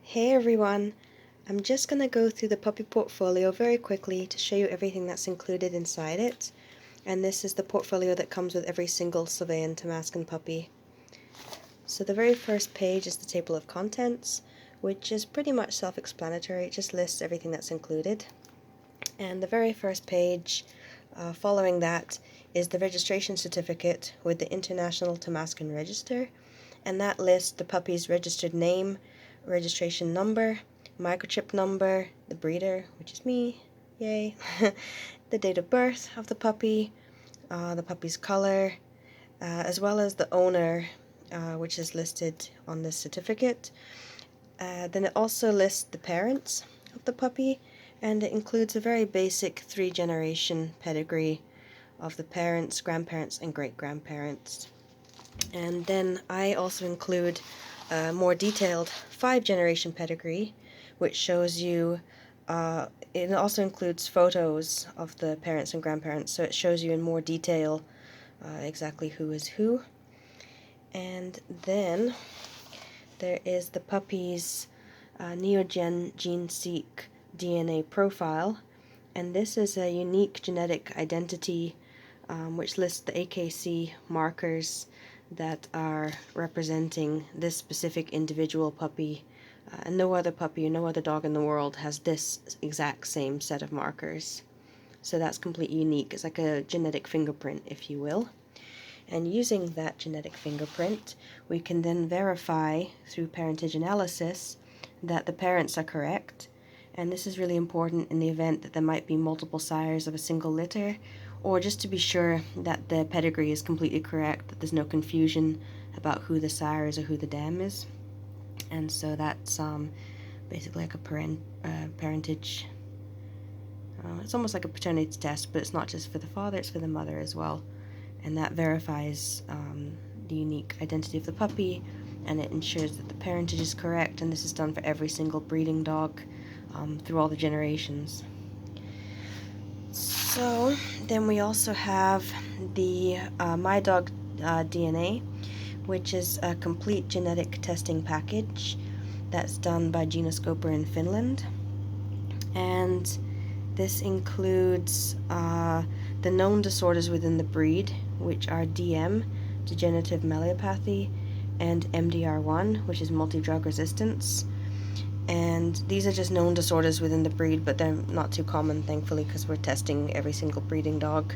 Hey everyone! I'm just going to go through the puppy portfolio very quickly to show you everything that's included inside it. And this is the portfolio that comes with every single Sylvaen Tamaskan puppy. So the very first page is the table of contents, which is pretty much self-explanatory. It just lists everything that's included. And the very first page, following that, is the registration certificate with the International Tamaskan Register, and that lists the puppy's registered name, registration number, microchip number, the breeder, which is me, yay, the date of birth of the puppy's color, as well as the owner, which is listed on this certificate. Then it also lists the parents of the puppy, and it includes a very basic 3-generation pedigree of the parents, grandparents, and great-grandparents. And then I also include a more detailed 5-generation pedigree, which shows you, it also includes photos of the parents and grandparents, so it shows you in more detail exactly who is who. And then there is the puppy's Neogen gene-seq DNA profile, and this is a unique genetic identity which lists the AKC markers that are representing this specific individual puppy, and no other puppy or no other dog in the world has this exact same set of markers. So that's completely unique. It's like a genetic fingerprint, if you will. And using that genetic fingerprint, we can then verify through parentage analysis that the parents are correct. And this is really important in the event that there might be multiple sires of a single litter, or just to be sure that the pedigree is completely correct, that there's no confusion about who the sire is or who the dam is. And so that's basically like a parentage. It's almost like a paternity test, but it's not just for the father, it's for the mother as well. And that verifies the unique identity of the puppy, and it ensures that the parentage is correct, and this is done for every single breeding dog through all the generations. So then we also have the My Dog DNA, which is a complete genetic testing package that's done by Genoscoper in Finland. And this includes the known disorders within the breed, which are DM, degenerative myelopathy, and MDR1, which is multi-drug resistance. And these are just known disorders within the breed, but they're not too common, thankfully, because we're testing every single breeding dog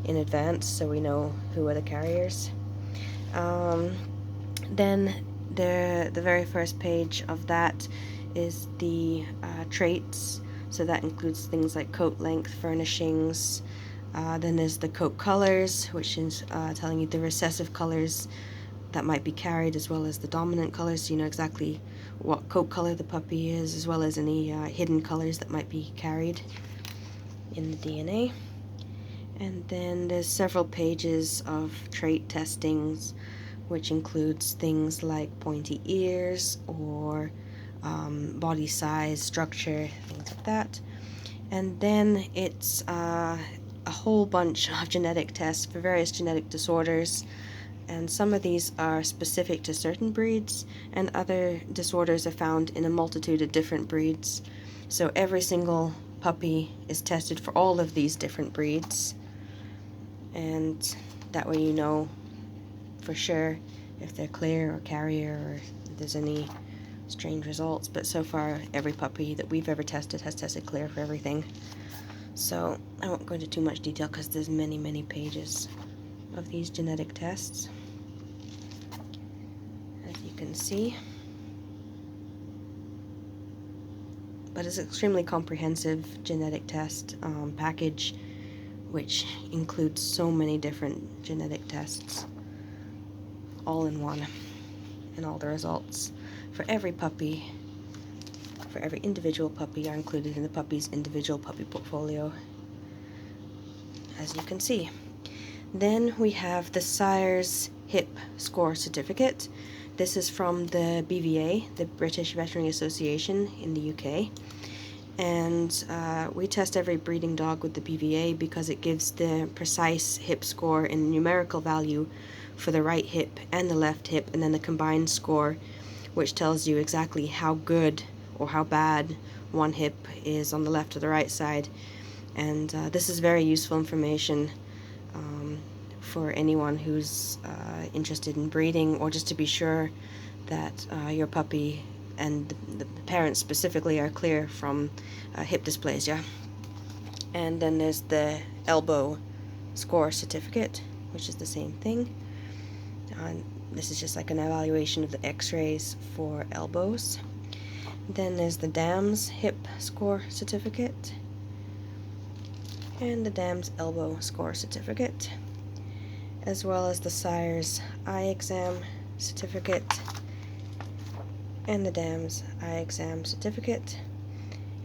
in advance, so we know who are the carriers. Then the very first page of that is the traits, so that includes things like coat length, furnishings. Then there's the coat colors, which is telling you the recessive colors that might be carried, as well as the dominant colors, so you know exactly what coat color the puppy is, as well as any hidden colors that might be carried in the DNA. And then there's several pages of trait testings, which includes things like pointy ears or body size, structure, things like that. And then it's a whole bunch of genetic tests for various genetic disorders, and some of these are specific to certain breeds, and other disorders are found in a multitude of different breeds. So every single puppy is tested for all of these different breeds, and that way you know for sure if they're clear or carrier or if there's any strange results. But so far every puppy that we've ever tested has tested clear for everything. So I won't go into too much detail because there's many pages of these genetic tests, as you can see. But it's an extremely comprehensive genetic test package, which includes so many different genetic tests all in one, and all the results for every puppy, for every individual puppy, are included in the puppy's individual puppy portfolio, as you can see. Then we have the sire's HIP score certificate. This is from the BVA, the British Veterinary Association in the UK. And we test every breeding dog with the BVA because it gives the precise HIP score in numerical value for the right hip and the left hip, and then the combined score which tells you exactly how good or how bad one hip is on the left or the right side. And this is very useful information for anyone who's interested in breeding, or just to be sure that your puppy and the parents specifically are clear from hip dysplasia. And then there's the elbow score certificate, which is the same thing. This is just like an evaluation of the x-rays for elbows. Then there's the DAMS hip score certificate and the DAMS elbow score certificate, as well as the sire's eye exam certificate and the DAMS eye exam certificate.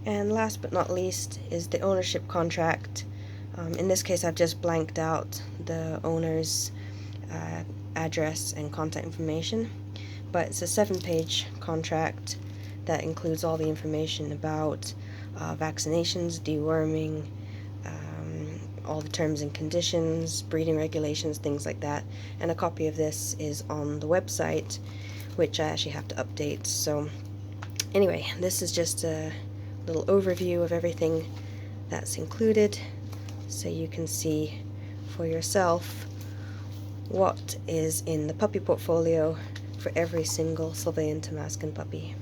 And last but not least is the ownership contract. In this case, I've just blanked out the owner's address and contact information, but it's a 7-page contract that includes all the information about vaccinations, deworming, all the terms and conditions, breeding regulations, things like that. And a copy of this is on the website, which I actually have to update. So anyway, this is just a little overview of everything that's included, so you can see for yourself what is in the puppy portfolio for every single Sylvaen Tamaskan puppy.